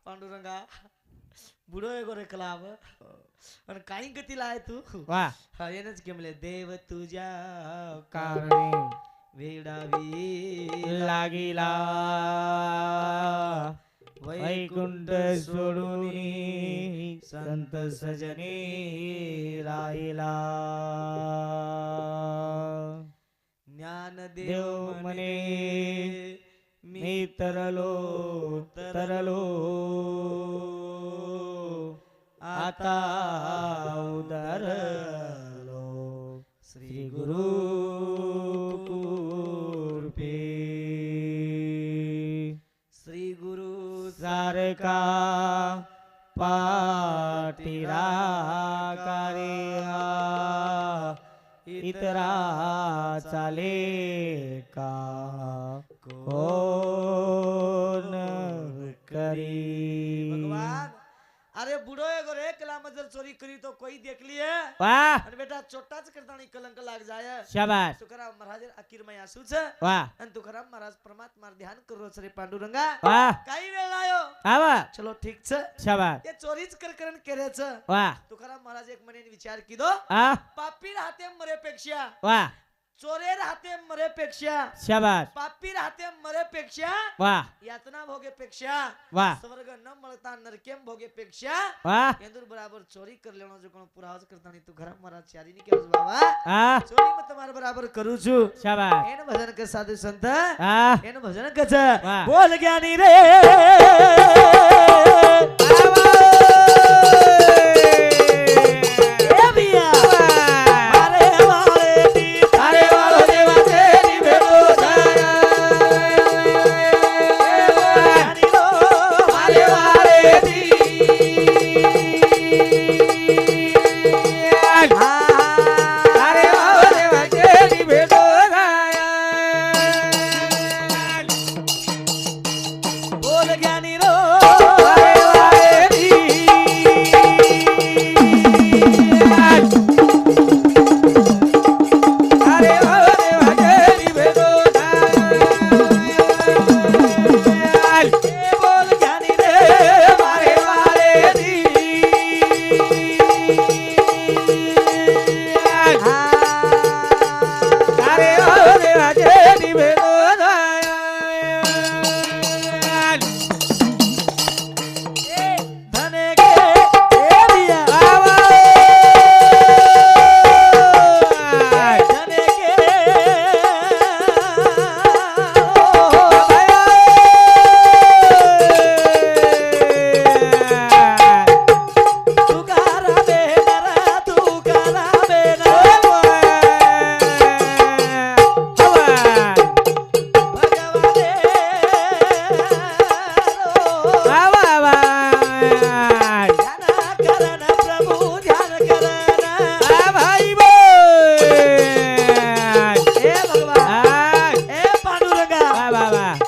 पांडुरंगा बुडो आहे गोरे कलाव आणि काही गतीला आहे तू वा हा येणच केमले देव तुझ्या कारणे वेडावी लागिला वैकुंठ सोडून संत सजने राहिला ज्ञानदेव म्हणे मी मी तरलो तरलो आता उदारलो श्री गुरु कृपे श्री गुरु सारका पाटीरा कार्या इतरा चाले का कोण करी भगवान अरे बुढ़ो है गोरे कला मजर चोरी करी तो कोई देख लिए वाह अरे बेटा छोटाच करतानी कलंक लाग जाय शाबाश तुकाराम महाराज अखीर में आसू छ वाह आणि तुकाराम महाराज परमात्मा ध्यान करो रे पांडुरंगा वाह काही वेळ लायो आवा चलो ठीक छ शाबाश ते चोरीच करकरण केरे छ वाह तुकाराम महाराज एक मने विचार कीदो आ पापी राहते मरेपेक्षा वाह चोरे राहते मरेपेक्षा शाबाश पापी राहते मरेपेक्षा वाह यातना भोगेपेक्षा वाह स्वर्ग न મળતા નરકેમ ભોગેपेक्षा वाह એંદુર બરાબર ચોરી કરી લેવાનો જો કોણ પુરાવા કરતા નહીં તું ઘરમાં મારા ચારી ની કેવું બાબા आ ચોરી મે તમાર બરાબર કરું છું शाबाश એન ભજન કે સાધુ સંત आ એન ભજન કે છે વાહ. બોલ જ્ઞાની રે એ ભૈયા મારે વાળે દી તારે વાળો દેવા તેરી ભેગો થાય જ્ઞાની રો મારે વાળે દી अरे वाह देवा तेरी भेटो बोल ज्ञानी रो अरे वाह देवा तेरी भेटो बोल ज्ञानी रे मारे वाले दी अरे वाह देवा तेरी भेटो धने के ए भैया धने के तुकारा बेनरा तुकारा बेनरा भगवाने ध्यान करन प्रभु ध्यान करन ए भगवान ए पांडुरंगा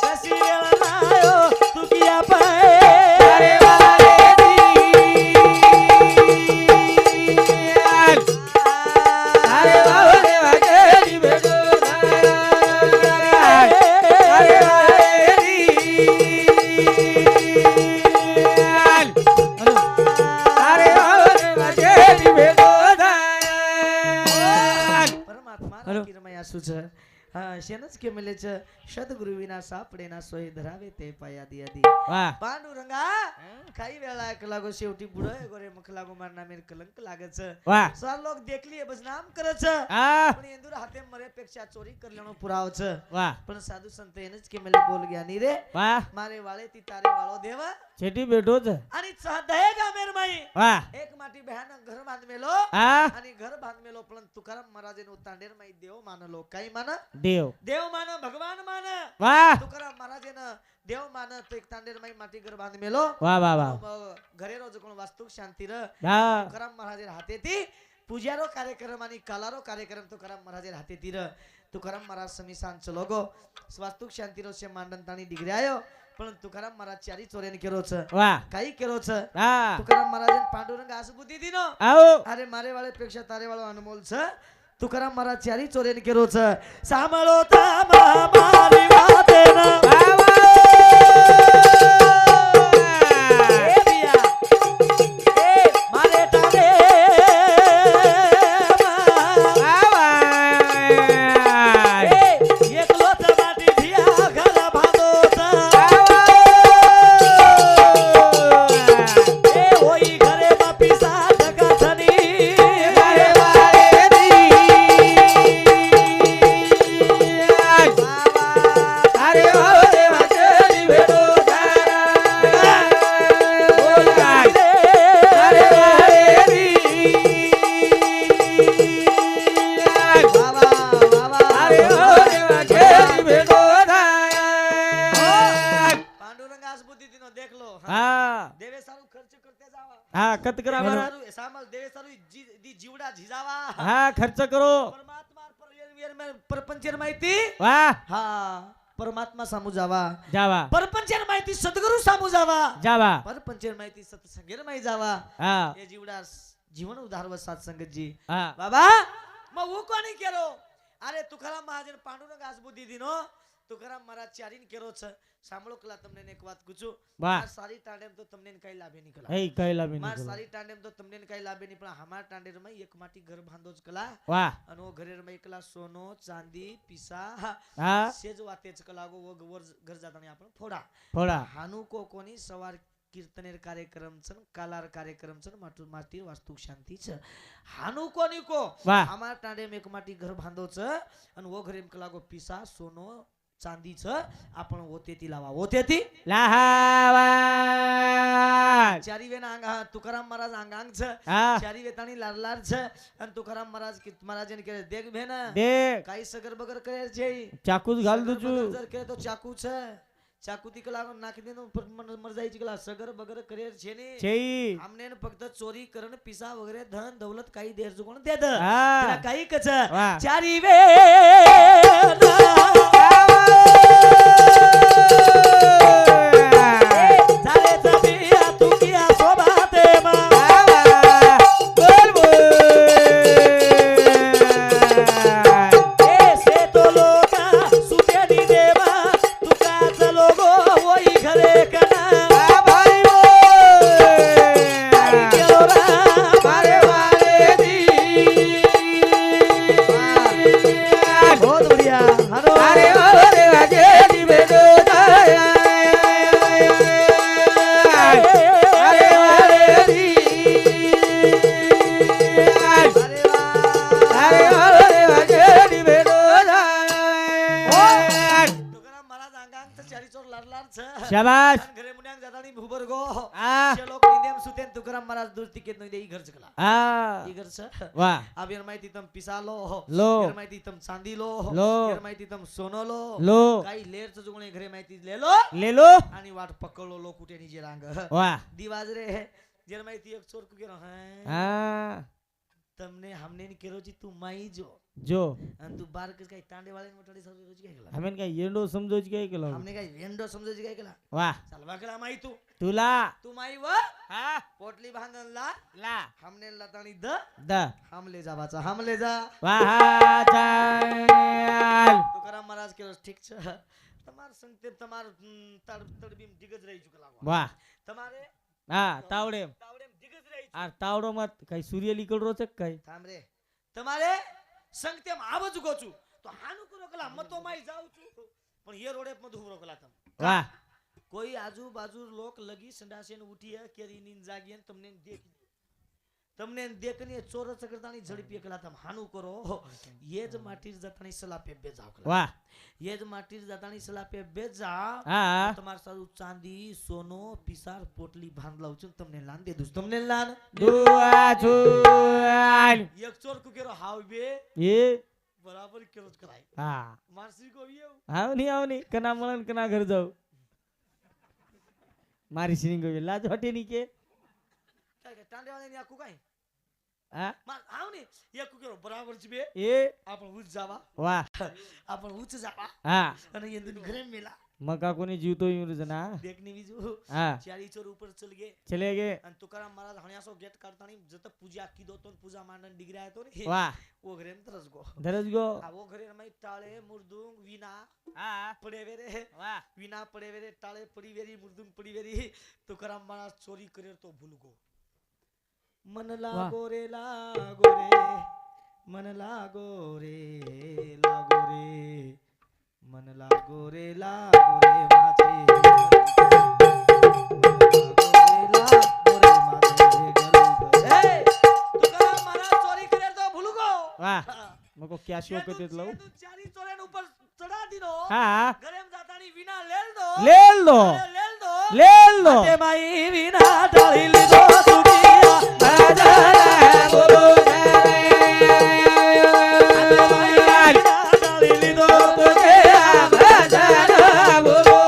कशी वेळ नायो तू किया पाए अरे वाले अरे वाह देवा तेरी भेटो अरे अरे वाह देवा तेरी भेटो परमात्मा हॅलो. किरमय असू छ शेनच के मिले छ सद्गुरु विना सापडे ना सोय धरावे ते पायादी आदी वाह पांडुरंगा काही वेळा ऐक लागो शेवटी बुडो गोरे मुख लागो मार नामेर कलंक लागच वाह सार लोक देखली बदनाम करच आ पण इंदुर हाते मरे पेक्षा चोरी करलेनो पुरावच वाह पण साधू संत येनच के मिले बोल ज्ञानी रे वाह मारे वाळे ती तारे वाळो देव छेटी भेटोच आणि दहे गामेर माई वाह एक माटी भयानक घर बांध मेलो आ आणि घर बांध मेलो पण तुकाराम महाराजेन उतांडेर माई देव मानलो काही मान देव देव मान भगवान मान वाह तुकाराम महाराजेन देव मान तो एक तांडेर माई माटी घर बांध मेलो वाह वाह वाह घरे रोज कोण वास्तु शांती र हा तुकाराम महाराजेर हाते ती पूजारो कार्यक्रम आणि कालारो कार्यक्रम तुकाराम महाराजेर हाते ती र तुकाराम महाराज समीसान चलो गो वास्तु शांती रो से मांडन ताणी डिग्री आयो पण तुकाराम महाराज चारी चोरेन केरो छ वाह काही केरो छ हा तुकाराम महाराजन पांडुरंग आस बुद्धी दिनो आओ अरे मारे वाले पेक्षा तारे वाळो अनमोल छ तुकाराम महाराज चारी चोरेन केरो छ सांभाळो तामा मारी वाते ना હા દેવે સારું ખર્ચ કરતે જાવા હા કત કરા મારા સારું સામલ દેવે સારું દી જીવડા જીજાવા હા ખર્ચ કરો પરમાત્મા પરપંચર માહિતી વાહ હા પરમાત્મા સામુ જાવા જાવા પરપંચર માહિતી સદગુરુ સામુ જાવા જાવા પરપંચર માહિતી સત્સંગેર માહી જાવા હા એ જીવડા જીવન ઉધારવ સત્સંગજી હા બાબા મ હું કોની કેરો અરે તુકારામ મહાજન પાંડુરંગ આસબુદ્ધિ દીનો તુકારામ મહારાજ ચારીન કેરો છે સાંભળો કલા તમને એક વાત પૂછું વાહ માર સારી ટાંડેમ તો તમને કઈ લાભે નહીં કલા એ કઈ લાવી માર નહીં સારી ટાંડેમ તો તમને કઈ લાભે નહીં પણ હમાર ટાંડેર માં એક માટી ઘર બાંધો જ કલા વાહ અને ઓ ઘરેર માં એકલા સોનો ચાંદી પીસા હા સેજ વાતે જ કલા વો ઘર જાતાની આપણે ફોડા ફોડા હાનુ કો કોની સવાર કીર્તનેર કાર્યક્રમ છે કાલાર કાર્યક્રમ છે માટી વાસ્તુ શાંતિ છે હાનુ કોની કો વાહ અમાર ટાંડેમ એક માટી ઘર બાંધો છે અને ઓ ઘરે એમ કલાકો પીસા સોનો ચાંદી છે આપણ ઓતેથી લાવા ઓતેથી લાહાવા ચારી વેના આંગા તુકારામ મહારાજ આંગાંગ છે હા ચારી વેતાની લારલાર છે અને તુકારામ મહારાજ મહારાજને કહે દેખ બેન દે કાઈ સગર બગર કરે છે ચાકુ જ ઘાલ દઉં સગર છું બગર કરે તો ચાકુ છે ચાકુ થી કલાકો નાખી દેનો મર જાય છે કલા સગર બગર કરે છે ને છે આમને ફક્ત ચોરી કરણ પીસા વગેરે ધન દौलत કાઈ દેર જો કોણ દે દ હા તેના કાઈ કચ વાહ ચારી વે જારે તબિયા તું કિયા સોબાતે માં બોલ બોલ ऐसे तो लोगा सुते दी देवा तू का चलो गो वही घरे कना ભાઈ आई केलो रा મારે વાલે દી बहुत बढ़िया हरो અરે ઓરે વાજે દી બેડો અરે વાલે દી अरे वाह અરે ઓરે વાજે દી બેડો तुकाराम महाराज आंगांग तो चारी चोर लार लार छ શાબાશ अन घरे मुन्यान जातानी भूबर गो આ छे लोक निंदेम सुतेन तुकाराम महाराज दूर टिकेट नहीं दे ई घर चकला આ ई घर छ વાહ अब यार माहिती तम पिसा लो लो यार माहिती तम चांदी लो लो यार माहिती तम सोनो लो लो काही लेर च जुगणे घरे माहिती ले लो ले लो आणि वाट पकडलो लो कुठे निजे रांग વાહ दिवाज रे जर माहिती एक चोर कुके है હા તમને हमने ने केरो जी तू माई जो જો आणि तू बार के काही तांडे वाले मोठे सर रोज काय केला અમે કઈ એંડો समजो જ કઈ કેલો हमने काही वेंडो समजो जी काय केला વાહ चलवा केला माई तू तुला तू माई व હા पोटली बांधन ला ला हमने लताणी द द हम ले जावाचा हम ले जा વાહ ચાલ तुकाराम महाराज केरो ठीक छ તમાર સંગતે તમાર તડબીમ દિગજ રહી ચુકલા વાહ તમારે હા તાવડે તાવડેમ દિગજ રહી આ તાવડો માં કઈ સૂર્ય નીકળરો છે કઈ થામ રે તમારે સંગતેમ આવજ ગો છું તો હાનું કરો કલા મતો માઈ જાઉં છું પણ એ રોડે મત ઉભરો કલા તમ વાહ કોઈ આજુબાજુ લોક લગી સંડાસેન ઉઠીએ કેરી નીન જાગીએ તમને દેખની ચોર ચકરતાની ઝડપી કલા તમ હાનું કરો ये ज माटी जतानी सला पे बेजाव कला વાહ ये ज माटी जतानी सला पे बेजाव હા તમાર સારું ચાંદી સોનો पिसार पोटली बांध लाव છું તમને લાન દે દઉં તમને લાન દુઆ છુલ એક ચોર કુ કેરો હાવ બે એ બરાબર કેરો કરાય હા મારસી કો યો આવની કના મળન કના ઘર જાવ મારી સિંગ ગઈ લાજ હટે ની કે કાય ટાંડે વાળે ની આકુ કાય હા માર આવની એક કુ કેરો બરાબર છે બે એ આપણ ઉચ જાવા વાહ આપણ ઉચ જાવા હા અને ये दिन घरे मेला મકા કોની જીવતો યું जना देखनी बीजू હા चारी चोर ऊपर चल गए ચલે ગે અને तुकाराम महाराज हण्यासो गेट काढतानी जत पूजा कीधो तो पूजा मांडन डिगराय तो रे વાહ वो घरे में तरस गो ધરજ ગો आ वो घरे में टाळे मुर्दुंग वीणा હા पड़े वेरे વાહ वीणा पड़े वेरे टाळे पड़ी वेरी मुर्दुंग पड़ी वेरी तुकाराम महाराज चोरी करे तो भूल गो मन लागो रे मन लागो रे मन लागो रे माझे तुकाराम महाराज चोरी करे तो भूल गो વાહ મકો ક્યાં શો કરતે લઉં चारी चोरेन ऊपर चढ़ा दीनो હા घरे में जातानी वीणा लेल दो लेल दो लेल दो लेल दो ते माई वीणा डाली लीधो तुकिया ભજન બોલો ते माई वीणा डाली लीधो તુજે ભજન બોલો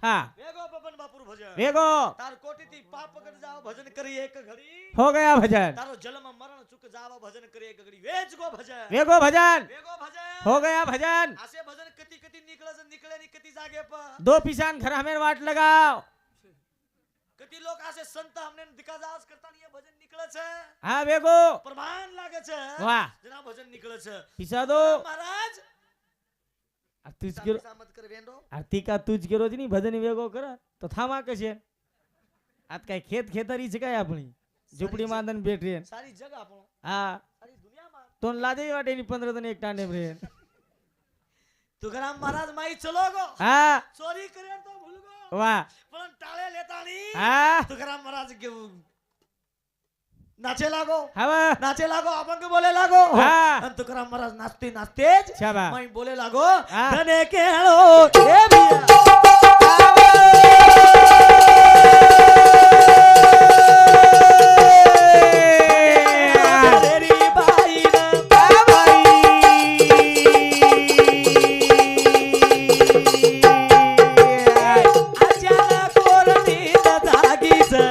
हाँ વેગો બબન બાપુર ભજન वेगो તાર કોટીથી પાપ પકડ જાવ ભજન કરી એક ઘડી हो गया भजन તારો જન્મ મરણ ચૂક જાવ ભજન કરી એક ઘડી વેચગો ભજન वेगो भजन વેગો ભજન हो गया भजन આસે ભજન કતી કતી નીકળે છે નીકળે ની કતી જાગે પર दो पिसान घर हमें वाट लगाओ કતી લોક આસે સંત हमने દિખાજાસ કરતા ની એ ભજન નીકળે છે हाँ वेगो પ્રમાણ લાગે છે वाह જેના ભજન નીકળે છે पिसा दो મહારાજ तुझ गिरो સામત કર વેંડો आरती का तुझ गिरो जी नहीं भजन वेगो कर तो थामा कशे आज काय खेत खेतरी છે काय આપણી ઝૂંપડી માંદન બેઠી સારી જગ આપણો હા સારી દુનિયામાં તો લાજે વાટે ની 15 તને એક ટાંડે રે તુકારામ મહારાજ માઈ ચલો ગો હા ચોરી કરે તો ભૂલ ગો વાહ પણ ટાળે લેતા ની હા તુકારામ મહારાજ કેવું નાચે લાગો હવે નાચે લાગો અભંગ બોલે લાગો હા. અને તુકારામ મહારાજ નાચતે નાચતે જ શાબાશ. માઈ બોલે લાગો હા. ધને કેળો એ ભિયા રેરી બાઈ ના આજાના કોરની જાગી છે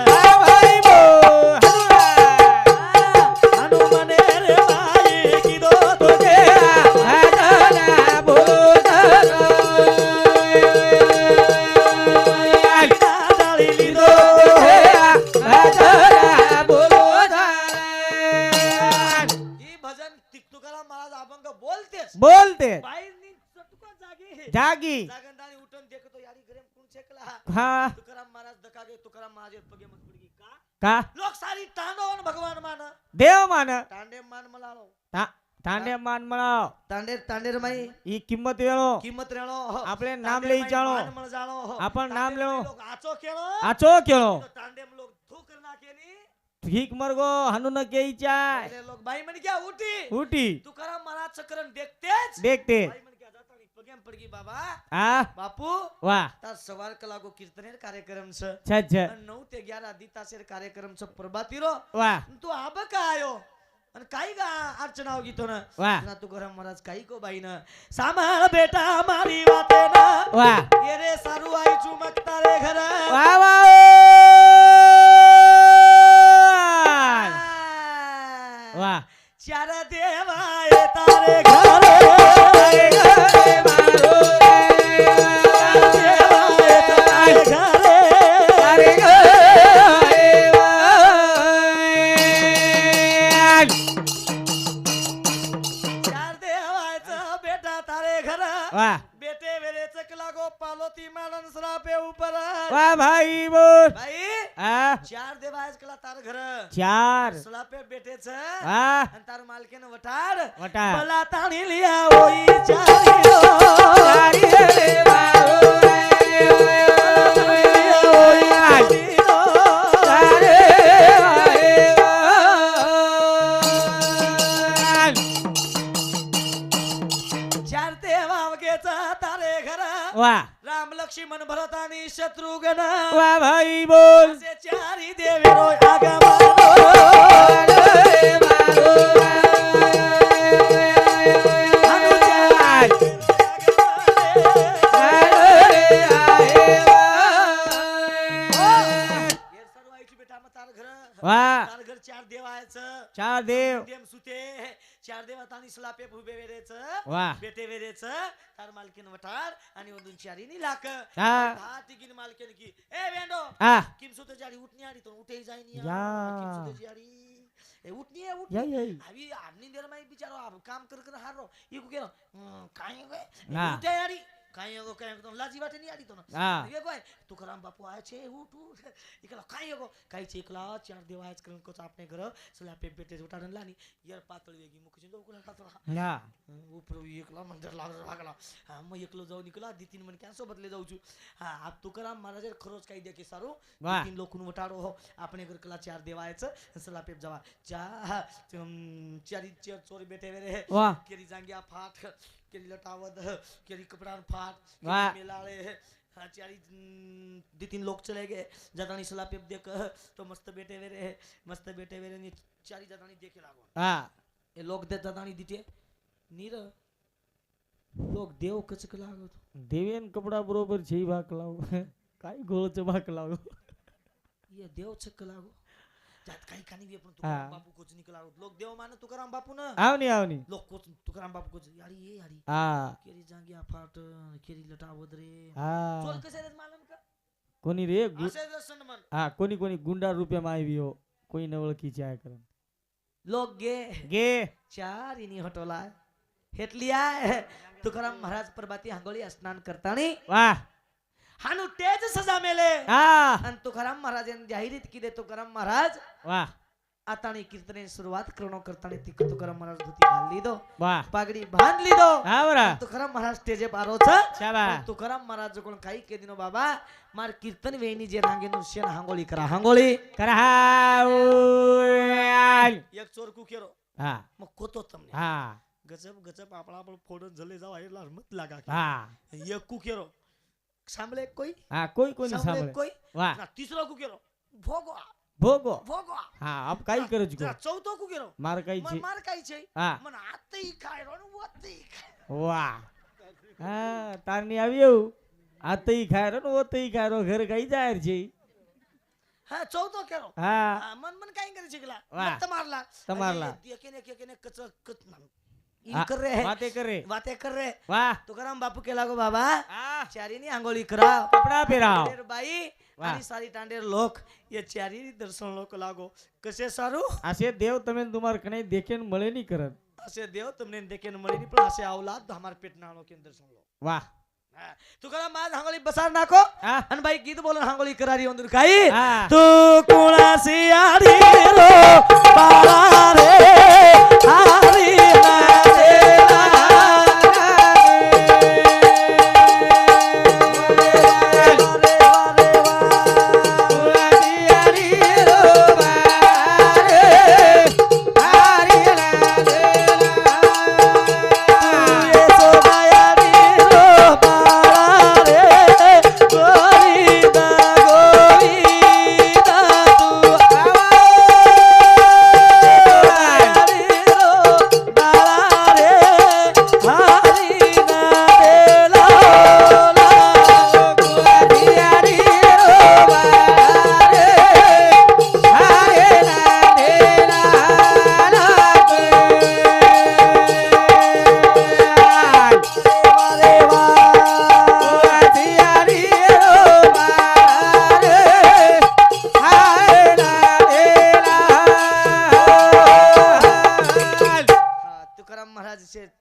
હનુમાને રે બાઈ કીધો તો કે ડાળી લીધો ઈ ભજન તુકારામ મહારાજ અભંગ બોલતે જ बोलते બાઈની સટકો જાગી जागी જાગંદાની ઉઠન દેખો તો યારી ઘરે કોણ છેકલા हाँ તુકારામ મહારાજ દકાગે તુકારામ મહારાજ પગે મત પડી ગઈ કા का લોક સારી તાંડવન ભગવાન માન देव मान તાંડે માન મલાળો तांडे मान मळाव તાંડેર તાંડેર માઈ ई किंमत वेळो કિંમત રેણો આપણે નામ લઈ જાણો માન મળ જાણો આપણ નામ લેવો લોક આચો કેળો आचो केळो તો તાંડેમ લોક થૂ કર નાખે ની ठीक मरगो हनुन केई चाय એટલે લોક બાઈ મને ક્યાં ઉઠી उठी તુકારામ મહારાજ ચક્રન દેખતે જ देखते બાઈ મને ક્યાં જાતાની પગેમ પડી ગઈ બાબા आ બાપુ वाह તાર સવાર કલાકો કીર્તનેર કાર્યક્રમ છે छछ અને 9 તે 11 દીતાશેર કાર્યક્રમ છે પ્રભાતીરો वाह તું આબકા આયો અને કાઈ ગા અર્ચનાઓ ગીતો ને વાહ. ના તુકારામ મહારાજ કાઈ કો બાઈ ને સાંભળ બેટા મારી વાતે ના वाह એ રે સારું આઈ ચુમકતા રે ઘર वाह वाह वाह ચાર દેવાય તારે ઘરે अरे घरे मारो દેવાય તારે ઘરે अरे घरे ચાર દેવાય છે બેટા તારે ઘર वाह બેટે વેરે ચકલા ગો પાલોતી માલન સરાપે ઉપર वाह भाई बोल ભાઈ आ ચાર દેવાય ચકલા તાર ઘર चार સલાપે બેઠે છે वाह અને તાર માલકેને વટાડ वटा ભલા તાણી લિયા ઓઈ ચારીઓ चारी रे मारो ઓઈ ચારીઓ अरे ચાર દેવા વગે છે તારે ઘર वाह રામ લક્ષ્મણ ભરતાની શત્રુઘ્ન वाह भाई बोल આજે ચારી દેવેરો આગમનો अनुचार वाह તાર ઘર ચાર દેવા આયા છે चार देव દેમ સુતે ચાર દેવા તાની સલાપે ભૂબે વેરે છે वाह બેટે વેરે છે તાર માલકીન વટાડ અને ઓદુન ચારી ની લાક હા. તીગીન માલકીન કી એ વેંડો आ કિમ સુતે જાડી ઉઠની આડી તો ઉઠે જાય ની યા. કિમ સુતે જાડી એ ઉઠની या ઉઠની या આવી આમની દેર માં બિચારો આ કામ કર કર હારો ઈ કે કાઈ ગય હા. ઉઠે આડી કાઈ ગો કાઈ તો લાજી વાટે ની આડી તો आ એ કોઈ તુકારામ બાપુ આયા છે ઉઠ ઉઠ એકલા કાઈ ગો કાઈ છે એકલા ચાર દેવા આજ કરન કો આપને ઘર સલા પે બેટે ઉઠાડન લાની યાર પાતળી વેગી મુક છે તો કોલા ખાતો या ઉપર એકલા મંદર લાગલા હા હું એકલો જાઉં નીકળા દીતીન મને ક્યાં સો બદલે જાઉં છું હા આ તુકારામ મહારાજે ખરોજ કહી દે કે સારું વાહ. દીતીન લોકોનું વટાડો હો આપણે ઘર કલા ચાર દેવા આયા છે સલા પે જવા જા ચારી ચાર ચોરી બેઠે વેરે वाह કેરી જાંગ્યા ફાટ કેરી લટાવદ કેરી કપડાન ફાટ વાહ. કેરી મેલાળે ચારી દીતીન લોક ચલે ગए જતાની સલા પે દેખ તો મસ્ત બેઠે વેરે ની ચારી જતાની દેખે લાગો आ એ લોક દે જતાની દીતે નીર લોક દેવ કચક લાગો તો देवेन कपड़ा बरोबर छे भाग लाव काय गोळ चबाक लागो ये देव छक्क लागो जात काही कानी वे पण हा. तुकाराम बापू कोच निकलागो लोक देव मान तुकाराम बापू ना आवनी लोक कोच तुकाराम बापू कोच याडी ये याडी हा केरी जांगिया फाट केरी लटा वदरे हा चोल कसे रे मालम का कोणी रे असे दर्शन मन हा कोणी गुंडा रुपया આવ્યો કોઈ ન ઓળખી જાય કરે लोक गे गे चार इनी हटोला हेटलिया तुकाराम महाराज परबाती हांगोळी स्नान करतानी वाह हानु तेज सजा मेले हा आणि तुकाराम महाराजांनी जाहिरीत किदे तुकाराम महाराज वाह आतानी कीर्तने सुरुवात करणो करतानी ती तुकाराम महाराज धोती घालली दो वाह पागडी बांधली दो हा बरा तुकाराम महाराज स्टेजे पारो छ शाबास तुकाराम महाराज कोण काही के दिनो बाबा मार कीर्तन वेणी जे रांगेनु शेन हांगोळी करा हांगोळी करा हा एक चोर कुकेरो हा मग कोतो तमने हा गजब गजब आपला आपण फोडून झले जाव आहे मत लागा हा एक कुकेरो सांभळे कोई हा कोई कोणी सांभळे સાંભળે कोई વાહ ना तीसरो कुकेरो भोगवा ભોગો भोगवा હા આપ કાઈ કરો છો ना चौथो कुकेरो માર કાઈ मन છે मार काय છે હા मन आतई खाय रो वतई खाय વાહ હા તારની આવી એવું આ તઈ ખાય રો ઓ તઈ ખાય રો ઘર કઈ જાહેર છે हा चौथो केरो હા मन मन काय करे शिकला वाह. मत मारला તમારલા एकेने कच कच हा, कर रे વાતે કરે बातें कर रे વાह तुकाराम बापू केला गो बाबा હા चारीनी आंघोळी कराव કપડા પહેરાવ टांडेर बाई वाह. आणि सारी टांडेर लोक ये चारी दर्शन लोक लागो कसे सारू असे देव તમે તમાર કને દેખેન મળે ની કરત असे देव तुमने देखे न मळी नी पण असे औलाद हमार पेट नाळो के दर्शन लो વાહ तुकाराम माझ हांगोळी बसार नाको હા आणि बाई गीत बोलून हांगोळी करारी ओंदूर काही હા तू कुणासी आडी रो बाळा रे हारी ना देवा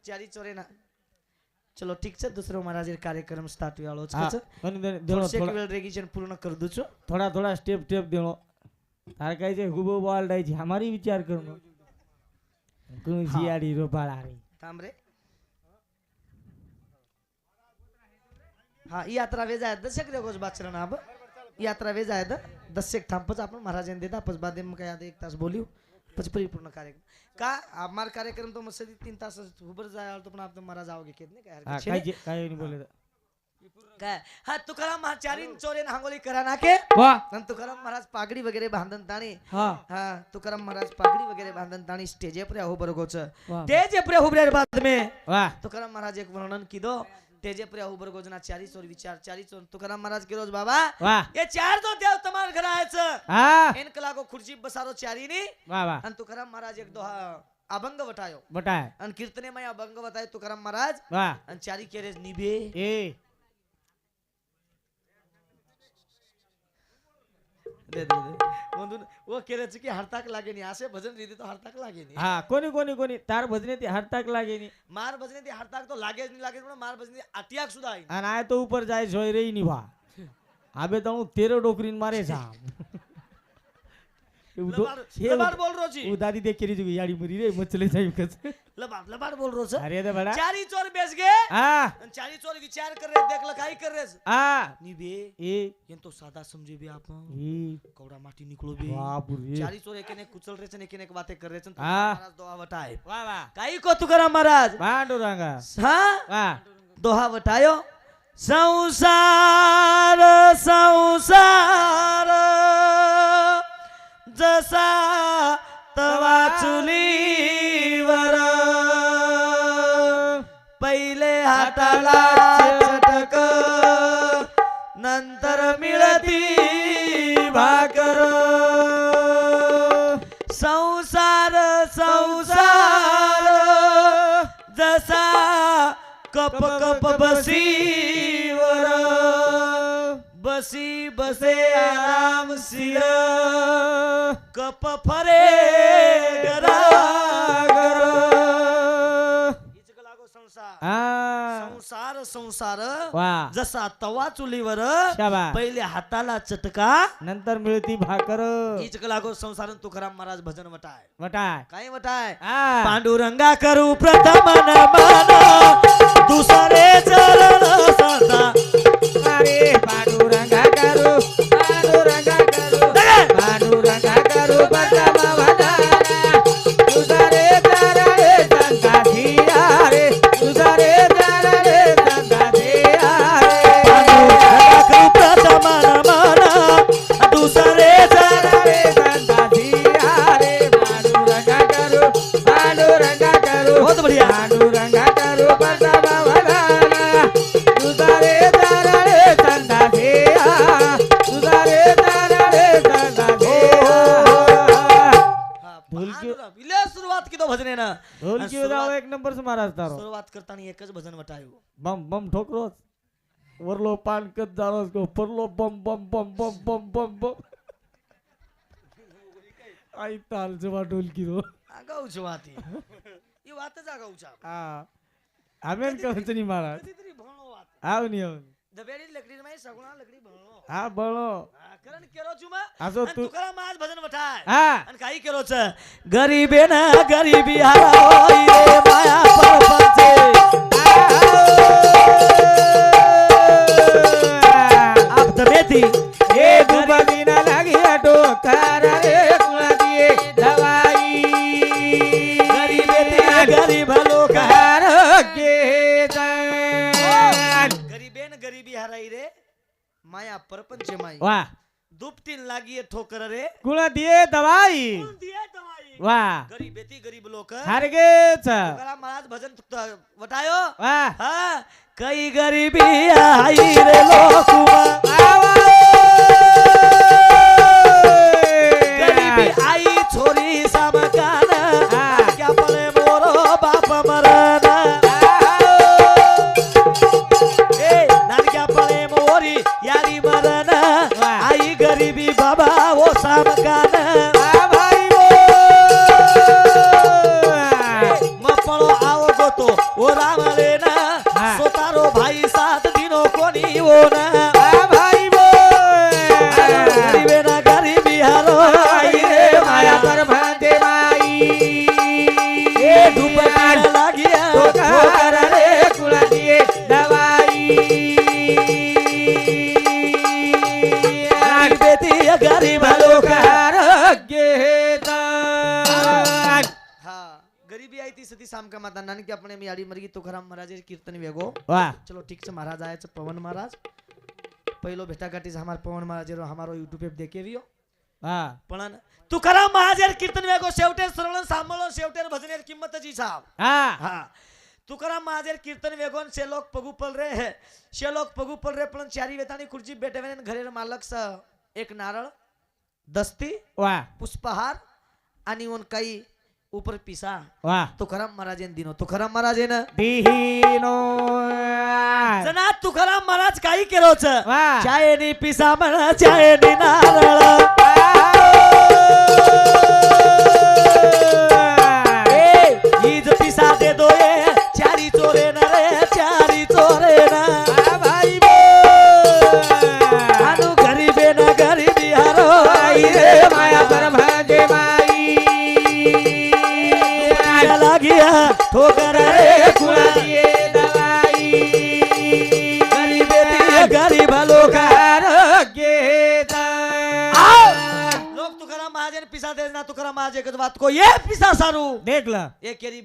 चारी चोरे ना चलो ठीक છે दुसरो महाराज कार्यक्रम स्टार्ट वाळो હા છે કોની દેણો થોડો વેલ રેગીશન પૂર્ણ कर દઉં છું થોડા થોડા સ્ટેપ સ્ટેપ દેણો તાર કઈ છે હુબો બોલ ડાઈ છે हमारी विचार करनो कोई હા. जियाड़ी रो बाळा रे थांब रे हा यात्रा वे जाय दशक रे गोज बाचरण अब यात्रा वे जाय दशक थांबच आपण महाराजांनी देता पच बादे मग काय 1 तास बोलियो पच परिपूर्ण कार्यक्रम का हमार कार्यक्रम तो मस्त 3 तास उबर जाय तो पण आपण महाराज आओगे केत नाही काय હા हरकत કાઈ छे કાઈ नहीं बोले काय हा तुकाराम महाराज चारीन चोरेन हांगोली करा नाके वाह आणि तुकाराम महाराज पागडी वगैरे बांधन ताणी हाँ हा तुकाराम महाराज पागडी वगैरे बांधन ताणी स्टेजे पर हो बरगोच वाह तेजे पर उभरे बाद में वाह तुकाराम महाराज एक वर्णन कीधो तेजे पर उबर गोजना चारी चोर विचार चारी चोर तुकाराम महाराज की रोज बाबा वाह ये चार तो देव तमार घर आयचं हाँ इनकला को खुर्ची बसारो चारीनी वाह वाह आणि तुकाराम महाराज एक दोहा अभंग वटायो बटाय आणि कीर्तने में अभंग वटाय तुकाराम महाराज वाह आणि चारी केरे निभे ए दे दे दे म्हणून वो केरेच की हरताक लागे नी असे भजन रीती तो हरताक लागे नी हाँ कोनी कोनी कोनी तार भजने ती हरताक लागे नी मार भजने ती हरताक तो लागे नहीं लागे पण मार भजने अटियाक सुद्धा आई અને આ તો ઉપર જાય જોઈ રહી ની વા આબે તો હું તેરો ડોકરીન મારે છે लबाड बोल रो जी उ दादी देख केरी जुगी याडी मरी रे मचले जाई कस लबाड बोल रो छ अरे दे बड़ा चारी चोर बेस गए हाँ आणि चारी चोर विचार कर रहे देख लकाई कर रहे हाँ निबे ए ये तो सादा समझे बे आप ए कौड़ा माटी निकलो बे बाप रे चारी चोर एकेने कुचल रहे छन एकेने बातें कर रहे छन हाँ। महाराज दोहा वटाए वाह वाह काई को तुकाराम महाराज पांडुरंगा हां वाह दोहा वटायो संसार संसार जसा तवा चुलीवर पहिले हाताला चटक नंतर मिळती भाकर संसार संसार जसा कप कप बसीवर बसी बसे आराम सिर कप फरे गरागर संसार हा संसार संसार वा जसा तवा चुलीवर शाबास. पहिले हाताला चटका नंतर मिळती भाकर हीच लागो संसार तुकाराम महाराज भजन वटाय वटाय काय वटाय हा पांडुरंगा करू प्रथम नमन दुसरे चरण सदा अरे पांडुरंगा करू पांडुरंगा करू प्रथम वंदना तुझरे चरणे संता धिया रे तुझरे चरणे संता धिया रे पांडुरंगा करू प्रथम नमन दुसरे चरण चरणे संता धिया रे पांडुरंगा करू बहुत बढ़िया पांडुरंगा करू प्रथम वंदना तुझरे चरणे संता धिया तुझरे चरणे संता धिया ढोलकी इले सुरुवात की तो भजने ना ढोलकी वाजावं एक नंबर से महाराज तारो सुरुवात करताना एकच भजन वटायो बम बम ठोकरोच वरलो पानकत जारोस को परलो बम बम बम बम बम बम बम आई ताल जवा ढोलकी रो आगाऊ छ वाती ई वात જ આગાऊ છે आ आमेन कहत नहीं महाराज કદીતરી ભણો વાત आव नहीं आव દબેડી લકડી માં સગુણા લકડી ભણો आ बळो કરણ કેરો છું માં આસો તું તુકારામ આજ ભજન વટાય हा અને કાઈ કેરો છે ગરીબે ના ગરીબી હારા હોય રે માયા પરપંચે આપ દબેથી ए दुबदी ना लागी टोकर रे कुणा दिए दवाई ગરીબે થી ગરીબ લોક कार के जान ગરીબે ને ગરીબી હારાઈ રે માયા પરપંચે માઈ वाह દુપટીન લાગીએ ઠોકર રે कुणा दिए दवाई કોણ દિયે દવાઈ वाह ગરીબે થી ગરીબ લોક हारगे छ તુકારામ મહારાજ ભજન વટાયો वाह હા કઈ ગરીબી આઈ રે લોકમાં आवा ગરીબી આઈ છોરી સામકાન હા. ક્યાં પડે મોરો બાપ મરણ એ નાનક્યા પડે મોરી યારી મરણ વાહ. આઈ ગરીબી બાબા ઓ સામકાન आ भाई वो મપણો આવો ગોતો ઓ રામ રેના હા. સોતારો ભાઈ સાત દિનો કોની ઓ ના आ भाई वो ગરીબે ના ગરીબી હારો आई रे माया पर भांजे माई એ ધૂપના લાગ્યા तो कार रे कुणा दिए दवाई ગરીબેથી ગરીબ લોક कार के जान હા ગરીબી आई थी सती साम का माता नानकी अपने मी आडी मरगी तुकाराम महाराज कीर्तन वेगो वाह चलो ठीक से महाराज आए छे पवन महाराज पहिलो भेटा गाटी से हमार पवन महाराज रो हमारो YouTube पे देखे वियो हाँ पण तुकाराम महाराज कीर्तन वेगो शेवटे श्रवण सांभळो शेवटे भजनेर किंमत जी साहब हाँ हा तुकाराम महाराज कीर्तन वेगोन से लोग पगुपल रे है से लोग पगुपल रे पण चारी वेतानी खुर्ची बेटे वेन घरेर मालक स एक नारळ दस्ती वाह पुष्पहार आणि ओन काही ऊपर पिसा वाह तुकाराम महाराजेन दिनो तुकाराम महाराजेन दीनो जना तुकाराम महाराज काही केलो छ वाह चायनी पिसा म्हणा चायनी नारळ ए हीज पिसा दे दो ए चारी चोरे ना रे चारी चोरे ना भाई आनु गरीबे ना गरीबी हारो आई रे माया पर भांजे माई लागिया ठोकर रे कुणा दिए दवाई गरीबे ती गरीब लोक कार के लोग तुकाराम महाराज पिसा दे ना तुकाराम महाराज एक बात को ये पिसा सारू देख ला ये केरी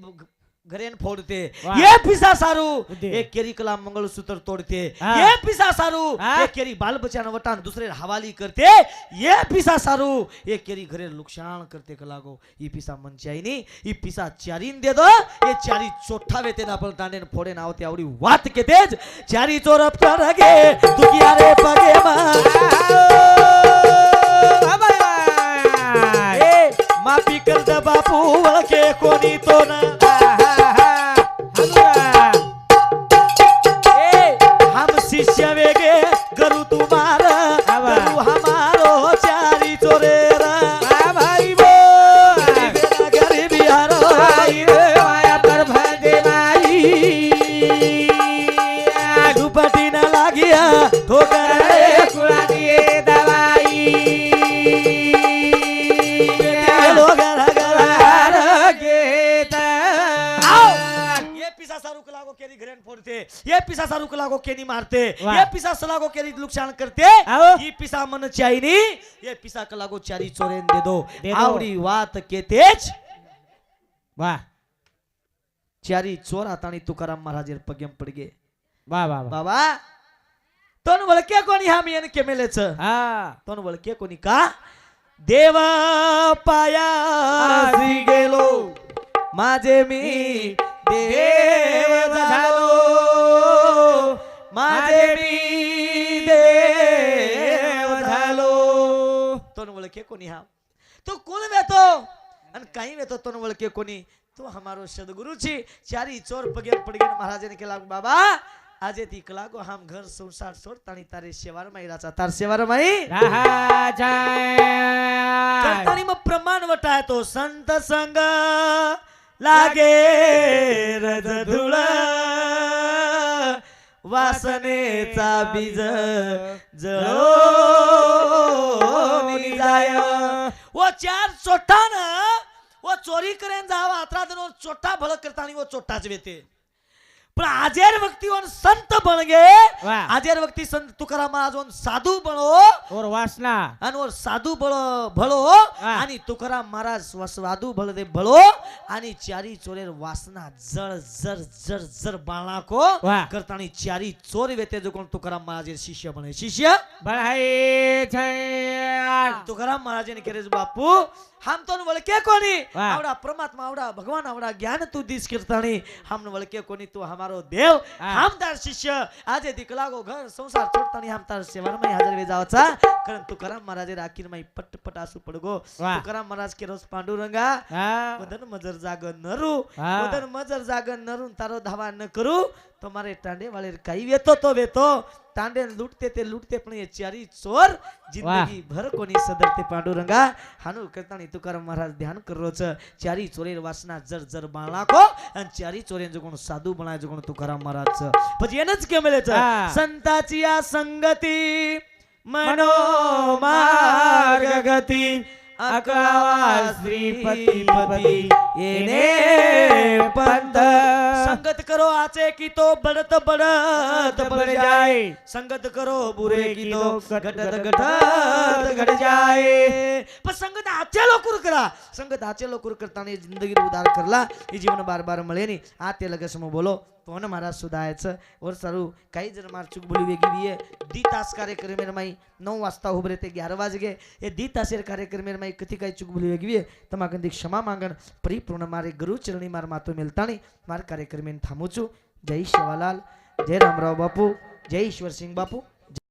ઘરેન ફોડતે વાહ. એ પીસા સારું બુદ્ધિ. એ કેરી કલા મંગलसूत्र तोड़ते हाँ. ये पीसा सारू हाँ. ये केरी बाल बच्चा न वटान दूसरे हवाली करते ये पीसा सारू ये केरी घरे नुकसान करते कलागो ये पीसा मन चाहिए नहीं ये पीसा चारीन दे दो ये चारी चोठा वेते ना पर तांडे फोड़े ना होते आवड़ी વાત કે તેજ ચારી ચોર અપચાર गे दुखिया रे पगे ए माफी कर दे बापू वळके कोणी तो ना हम शिष्य वेगे गुरु तुम्हारा गुरु हमारो चारी चोरे भाई गरीबी हारो माया पर भंदे माई दुपट्टी न लागिया ठोकर कुड़ा दिए दवाई लोग घर ये पिसा सारू कलागो केरी घरेन फोड़ते ये पिसा सारू कलागो केनी मारते वाह. ये पिसा सलागो केरी नुकसान करते आओ. ये पिसा मन चाहिए नहीं ये पिसा कलागो चारी चोरेन दे दो दे दो. आवड़ी વાત के तेज वाह चारी चोर आतानी तुकाराम महाराज पगेम पडगे वाह वाह वाह बाबा तोन वळके कोणी हामी एन केमेलेच हाँ तोन वळके कोणी का देव पाया गेलो माझे मी देव झालो माझे मी देव झालो तोन वळके कोणी हा तो कोण वेतो आणि काही वेतो तोन वळके कोणी तो हमारो सदगुरु छी चारी चोर पगे पडगे महाराज ने केला बाबा આજે તી કલાકો હામ ઘર સંસાર છોડ તાણી તારે સેવાર માં રાચા તાર સેવાર માં रहा जाए તાણી માં પ્રમાણ વટાય તો સંત સંગ લાગે રજ ધૂળ વાસનેचा बीज जळो निजाय वो चार चोटा ना वो चोरी करेन जावा अतरा दिन चोटा भळ करतानी वो चोटाच वेते पण आजेर व्यक्ती वन संत बन गे वाह. आजेर व्यक्ती संत तुकाराम महाराज वन साधू बनो और वासना आणि वर साधू भलो हा. आणि तुकाराम महाराज साधू भल दे भलो आणि चारी चोरेर वासना जळ जर जर जर बाळाको वाह. करतानी चारी चोर वेते जो कोण तुकाराम महाराज शिष्य बने शिष्य बढ़ाई छे तुकाराम महाराज ने करे बापू हम तो वळके कोणी वाह. आवडा परमात्मा आवडा भगवान आवडा ज्ञान तू दिस करतानी हम वळके कोणी तू हमारो देव હા. हम तार शिष्य આજે દીકલાગો ઘર સંસાર છોડતાની हम तार सेवाરમાં હાજર વે जावचा कारण तुकाराम महाराज राखीर माई पट पट आसू पडगो વાહ. तुकाराम महाराज के रोज पांडुरंगा हाँ वदन मजर जाग नरू હા. वदन मजर जाग नरू तारो धावा न करू तुम्हारे टांडे वाले काही वेतो तो वेतो टांडे लूटते ते लूटते पण ये चारी चोर जिंदगी भर कोणी सदरते पांडुरंगा हानु करतानी तुकाराम महाराज ध्यान करोच चारी चोरेर वासना जर जर बाळाको आणि चारी चोरेन जो कोण साधू बनाय जो कोण तुकाराम महाराज પછી એને જ કેમેલે છે હા. સંતાची આ સંગती मनो मार्ग गती अकळावा श्रीपती पती येणे पंथ संगत करो आचे की तो बढ़त बढ़त बढ़ जाए संगत करो बुरे की तो घटत घटत घट जाए पण संगत आचे लोकुर करा संगत आचे लोकुर करताने जिंदगी उदार करला हे जीवन बार बार મળે ની આ તે લગસમાં બોલો તો ને મારા સુધાયच और सारू काही जर मार चूक बोली वेगी भी है दी तास कार्यक्रम में माई 9 वाजता उभरे ते 11 वाजगे ये दी तासेर कार्यक्रम में माई कथी काही चूक बोली वेगी भी है तमा कंदी क्षमा मांगण परिपूर्ण मारे गुरु चरणी मार मातो मिलताणी मार कार्यक्रम में थामू छु जय शिवालाल जय रामराव बापू जय ईश्वर सिंह बापू